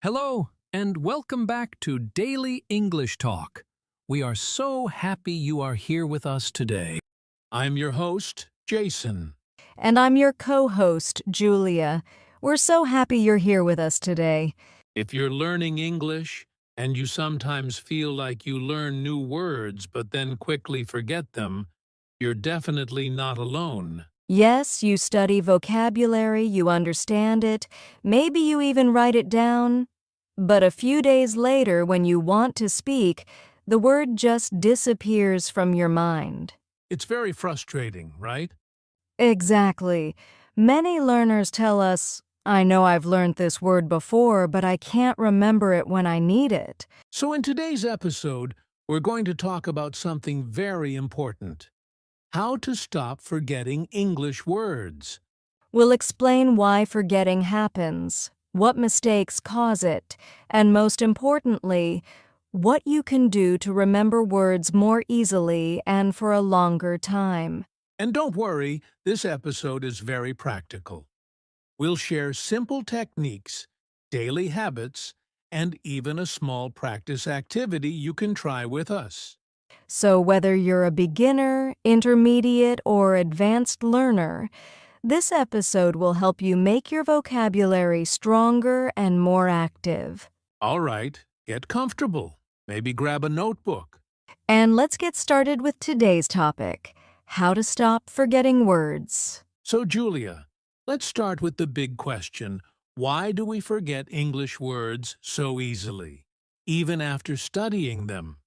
Hello, and welcome back to Daily English Talk. We are so happy you are here with us today. I'm your host, Jayson. And I'm your co-host, Julia. We're so happy you're here with us today. If you're learning English and you sometimes feel like you learn new words but then quickly forget them, you're definitely not alone. Yes, you study vocabulary, you understand it, maybe you even write it down. But a few days later, when you want to speak, the word just disappears from your mind. It's very frustrating, right? Exactly. Many learners tell us, I know I've learned this word before, but I can't remember it when I need it. So in today's episode, we're going to talk about something very important. How to stop forgetting English words. We'll explain why forgetting happens, what mistakes cause it, and most importantly, what you can do to remember words more easily and for a longer time. And don't worry, this episode is very practical. We'll share simple techniques, daily habits, and even a small practice activity you can try with us. So whether you're a beginner, intermediate, or advanced learner, this episode will help you make your vocabulary stronger and more active. All right, get comfortable. Maybe grab a notebook. And let's get started with today's topic, how to stop forgetting words. So, Julia, let's start with the big question. Why do we forget English words so easily, even after studying them?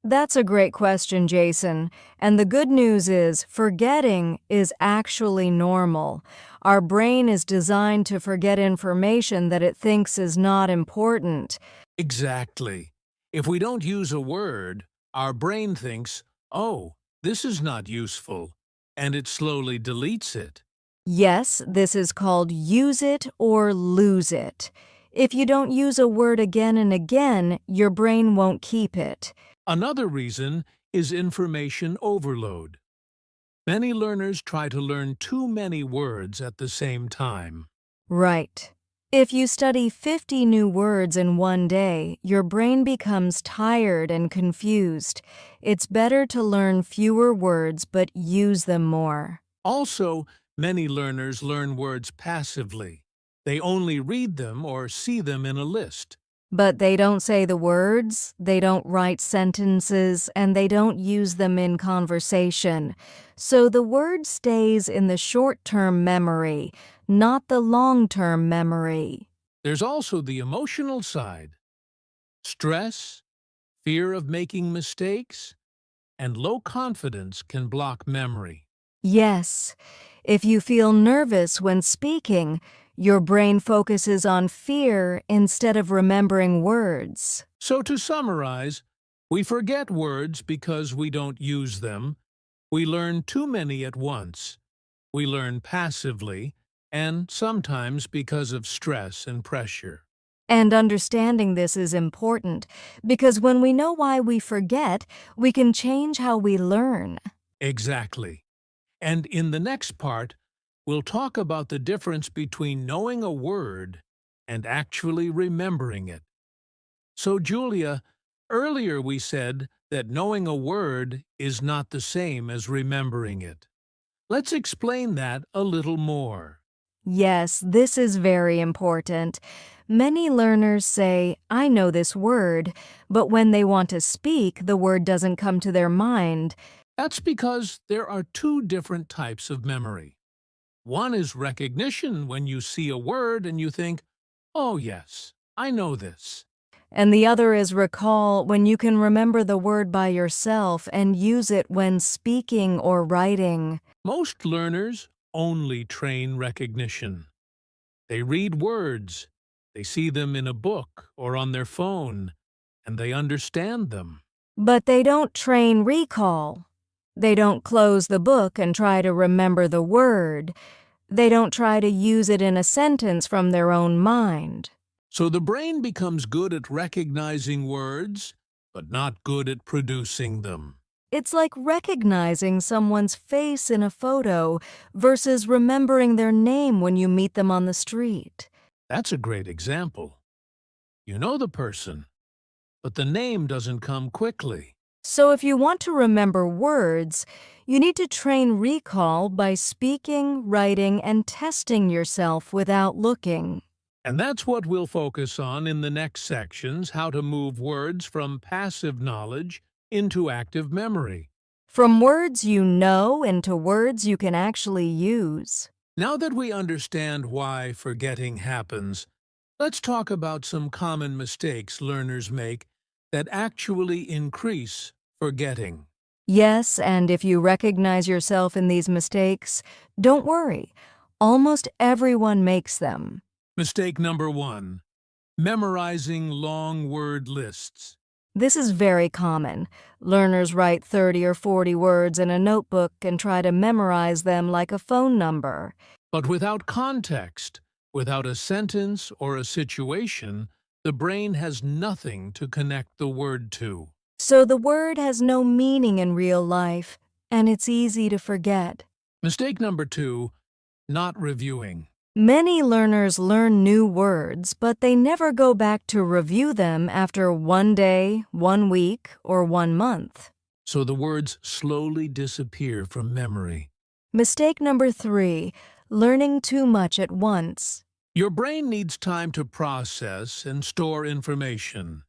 That's a great question, Jayson. And the good news is forgetting is actually normal. Our brain is designed to forget information that it thinks is not important. Exactly. If we don't use a word, our brain thinks, oh, this is not useful, and it slowly deletes it. Yes, this is called use it or lose it. If you don't use a word again and again, your brain won't keep it. Another reason is information overload. Many learners try to learn too many words at the same time. Right. If you study 50 new words in one day, your brain becomes tired and confused. It's better to learn fewer words but use them more. Also, many learners learn words passively. They only read them or see them in a list. But they don't say the words, they don't write sentences, and they don't use them in conversation. So the word stays in the short-term memory, not the long-term memory. There's also the emotional side. Stress, fear of making mistakes, and low confidence can block memory. Yes, if you feel nervous when speaking, your brain focuses on fear instead of remembering words. So to summarize, we forget words because we don't use them. We learn too many at once. We learn passively, and sometimes because of stress and pressure. And understanding this is important because when we know why we forget, we can change how we learn. Exactly. And in the next part, we'll talk about the difference between knowing a word and actually remembering it. So, Julia, earlier we said that knowing a word is not the same as remembering it. Let's explain that a little more. Yes, this is very important. Many learners say, I know this word, but when they want to speak, the word doesn't come to their mind. That's because there are two different types of memory. One is recognition when you see a word and you think, oh yes, I know this. And the other is recall when you can remember the word by yourself and use it when speaking or writing. Most learners only train recognition. They read words, they see them in a book or on their phone, and they understand them. But they don't train recall. They don't close the book and try to remember the word. They don't try to use it in a sentence from their own mind. So the brain becomes good at recognizing words, but not good at producing them. It's like recognizing someone's face in a photo versus remembering their name when you meet them on the street. That's a great example. You know the person, but the name doesn't come quickly. So, if you want to remember words, you need to train recall by speaking, writing, and testing yourself without looking. And that's what we'll focus on in the next sections, how to move words from passive knowledge into active memory. From words you know into words you can actually use. Now that we understand why forgetting happens, let's talk about some common mistakes learners make that actually increase forgetting. Yes, and if you recognize yourself in these mistakes, don't worry. Almost everyone makes them. Mistake number 1. Memorizing long word lists. This is very common. Learners write 30 or 40 words in a notebook and try to memorize them like a phone number. But without context, without a sentence or a situation, the brain has nothing to connect the word to. So the word has no meaning in real life, and it's easy to forget. Mistake number 2. Not reviewing. Many learners learn new words, but they never go back to review them after 1 day, 1 week, or 1 month. So the words slowly disappear from memory. Mistake number 3, learning too much at once. Your brain needs time to process and store information.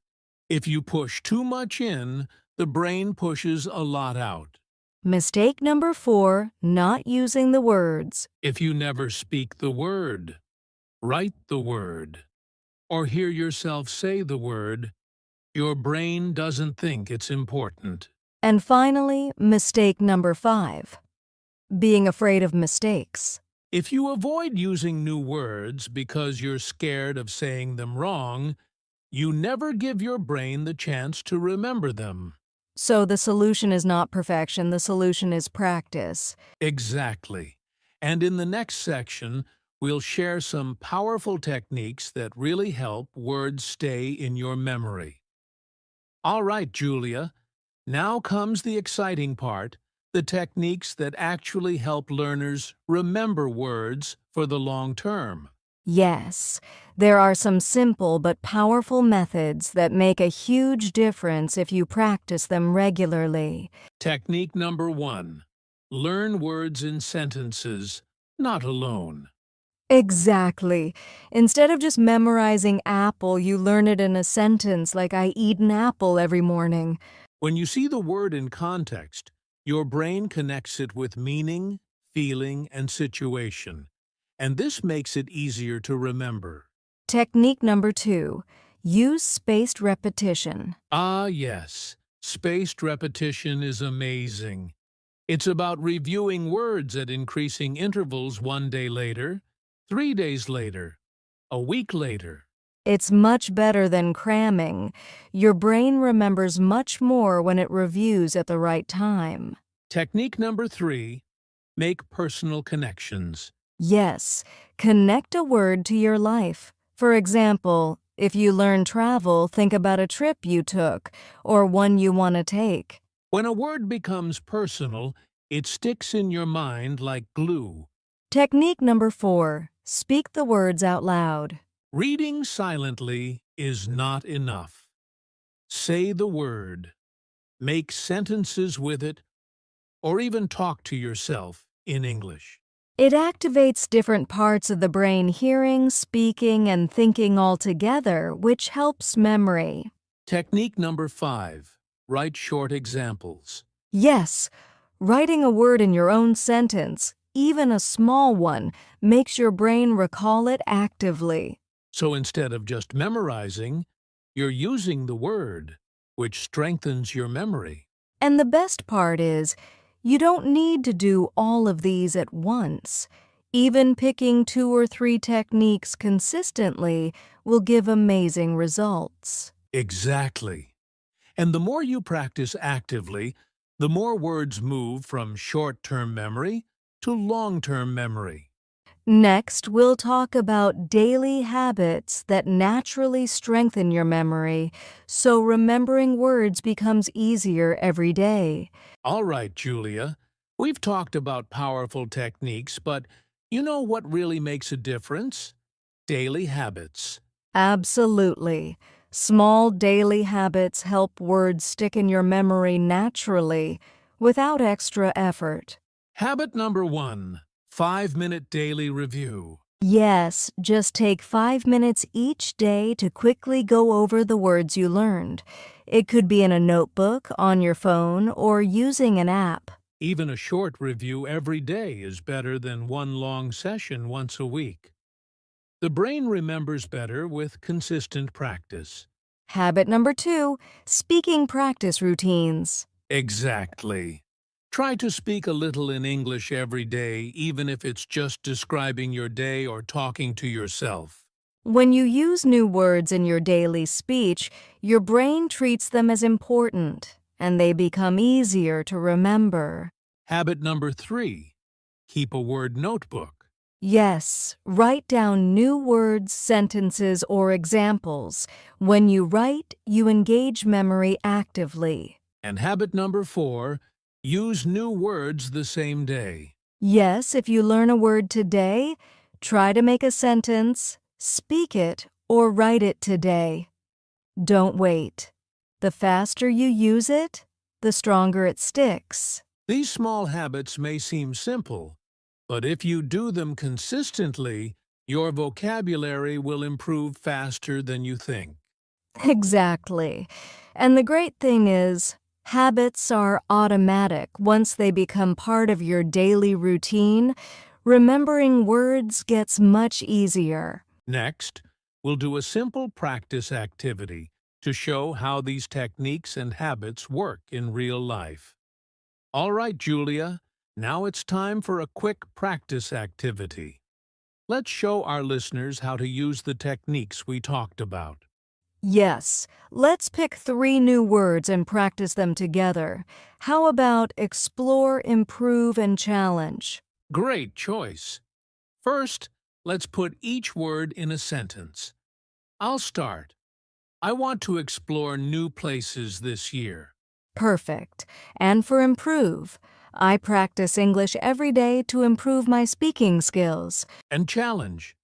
If you push too much in, the brain pushes a lot out. Mistake number 4, not using the words. If you never speak the word, write the word, or hear yourself say the word, your brain doesn't think it's important. And finally, mistake number 5, being afraid of mistakes. If you avoid using new words because you're scared of saying them wrong, you never give your brain the chance to remember them. So the solution is not perfection, the solution is practice. Exactly. And in the next section, we'll share some powerful techniques that really help words stay in your memory. All right, Julia, now comes the exciting part, the techniques that actually help learners remember words for the long term. Yes, there are some simple but powerful methods that make a huge difference if you practice them regularly. Technique number 1. Learn words in sentences, not alone. Exactly. Instead of just memorizing apple, you learn it in a sentence like I eat an apple every morning. When you see the word in context, your brain connects it with meaning, feeling, and situation, and this makes it easier to remember. Technique number 2, use spaced repetition. Ah, yes, spaced repetition is amazing. It's about reviewing words at increasing intervals 1 day later, 3 days later, a week later. It's much better than cramming. Your brain remembers much more when it reviews at the right time. Technique number 3, make personal connections. Yes, connect a word to your life. For example, if you learn travel, think about a trip you took or one you want to take. When a word becomes personal, it sticks in your mind like glue. Technique number 4, speak the words out loud. Reading silently is not enough. Say the word, make sentences with it, or even talk to yourself in English. It activates different parts of the brain, hearing, speaking, and thinking all together, which helps memory. Technique number 5, write short examples. Yes, writing a word in your own sentence, even a small one, makes your brain recall it actively. So instead of just memorizing, you're using the word, which strengthens your memory. And the best part is, you don't need to do all of these at once. Even picking 2 or 3 techniques consistently will give amazing results. Exactly. And the more you practice actively, the more words move from short-term memory to long-term memory. Next, we'll talk about daily habits that naturally strengthen your memory, so remembering words becomes easier every day. All right, Julia, we've talked about powerful techniques, but you know what really makes a difference? Daily habits. Absolutely. Small daily habits help words stick in your memory naturally without extra effort. Habit number 1, 5-minute daily review. Yes, just take 5 minutes each day to quickly go over the words you learned. It could be in a notebook, on your phone, or using an app. Even a short review every day is better than one long session once a week. The brain remembers better with consistent practice. Habit number 2, speaking practice routines. Exactly. Try to speak a little in English every day, even if it's just describing your day or talking to yourself. When you use new words in your daily speech, your brain treats them as important, and they become easier to remember. Habit number 3, keep a word notebook. Yes, write down new words, sentences, or examples. When you write, you engage memory actively. And habit number 4, use new words the same day. Yes, if you learn a word today, try to make a sentence, speak it, or write it today. Don't wait. The faster you use it, the stronger it sticks. These small habits may seem simple, but if you do them consistently, your vocabulary will improve faster than you think. Exactly. And the great thing is, habits are automatic. Once they become part of your daily routine, remembering words gets much easier. Next, we'll do a simple practice activity to show how these techniques and habits work in real life. All right, Julia, now it's time for a quick practice activity. Let's show our listeners how to use the techniques we talked about. Yes, let's pick 3 new words and practice them together. How about explore, improve, and challenge? Great choice. First, let's put each word in a sentence. I'll start. I want to explore new places this year. Perfect. And for improve, I practice English every day to improve my speaking skills. And challenge.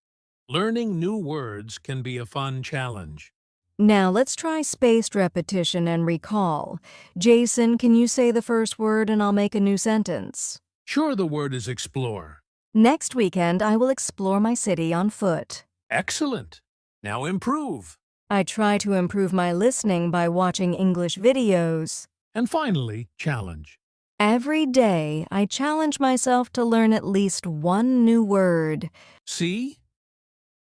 Learning new words can be a fun challenge. Now let's try spaced repetition and recall. Jason, can you say the first word and I'll make a new sentence? Sure, the word is explore. Next weekend, I will explore my city on foot. Excellent. Now improve. I try to improve my listening by watching English videos. And finally, challenge. Every day, I challenge myself to learn at least one new word. See?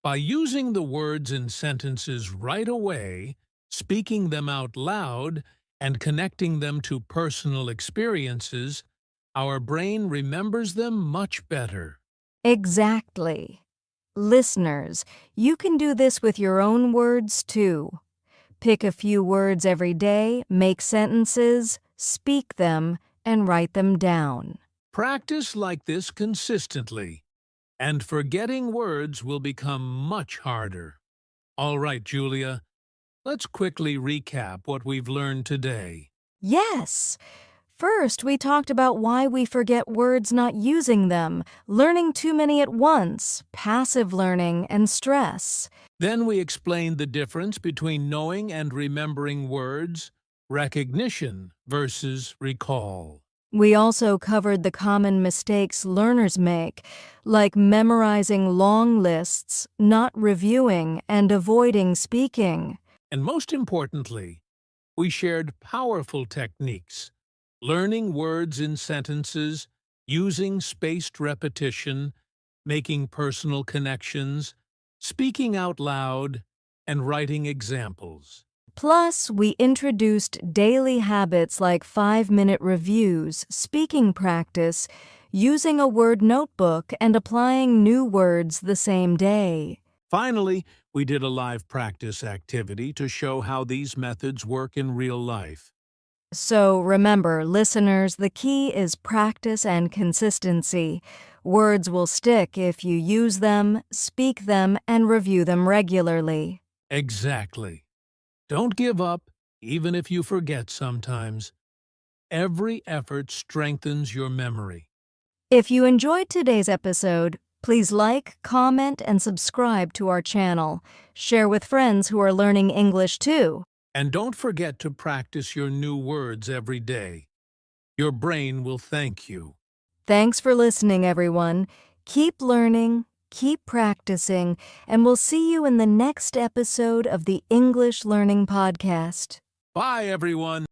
By using the words in sentences right away, speaking them out loud, and connecting them to personal experiences, our brain remembers them much better. Exactly. Listeners, you can do this with your own words too. Pick a few words every day, make sentences, speak them, and write them down. Practice like this consistently, and forgetting words will become much harder. All right, Julia, let's quickly recap what we've learned today. Yes! First, we talked about why we forget words not using them, learning too many at once, passive learning, and stress. Then we explained the difference between knowing and remembering words, recognition versus recall. We also covered the common mistakes learners make, like memorizing long lists, not reviewing, and avoiding speaking. And most importantly, we shared powerful techniques, learning words in sentences, using spaced repetition, making personal connections, speaking out loud, and writing examples. Plus, we introduced daily habits like 5-minute reviews, speaking practice, using a word notebook, and applying new words the same day. Finally, we did a live practice activity to show how these methods work in real life. So remember, listeners, the key is practice and consistency. Words will stick if you use them, speak them, and review them regularly. Exactly. Don't give up, even if you forget sometimes. Every effort strengthens your memory. If you enjoyed today's episode, Please like, comment, and subscribe to our channel. Share with friends who are learning English too. And don't forget to practice your new words every day. Your brain will thank you. Thanks for listening, everyone. Keep learning, keep practicing, and we'll see you in the next episode of the English Learning Podcast. Bye, everyone.